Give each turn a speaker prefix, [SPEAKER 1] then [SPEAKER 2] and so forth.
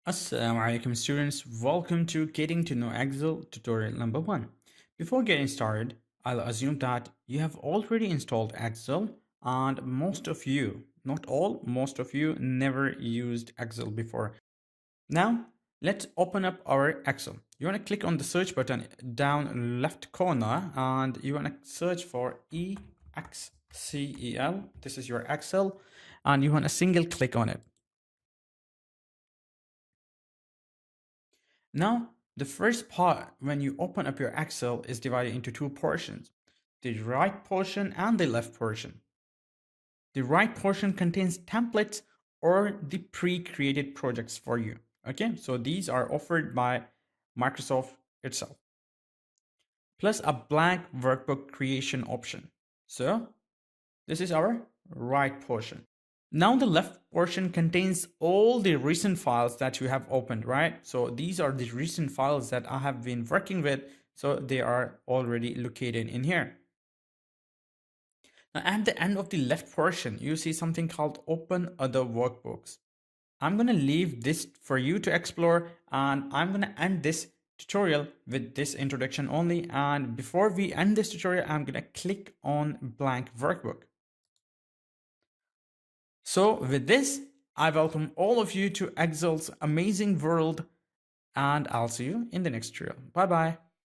[SPEAKER 1] Assalamu alaikum students, welcome to Getting to Know Excel tutorial number 1. Before getting started, I'll assume that you have already installed Excel and most of you, not all, most of you never used Excel before. Now, let's open up our Excel. You want to click on the search button down left corner and you want to search for EXCEL. This is your Excel and you want a single click on it. Now, the first part when you open up your Excel is divided into two portions, the right portion and the left portion. The right portion contains templates or the pre-created projects for you. Okay, so these are offered by Microsoft itself, plus a blank workbook creation option. So this is our right portion. Now the left portion contains all the recent files that you have opened, right? So these are the recent files that I have been working with. So they are already located in here. Now at the end of the left portion, you see something called Open Other Workbooks. I'm going to leave this for you to explore and I'm going to end this tutorial with this introduction only. And before we end this tutorial, I'm going to click on blank workbook. So with this, I welcome all of you to Excel's amazing world and I'll see you in the next tutorial. Bye bye.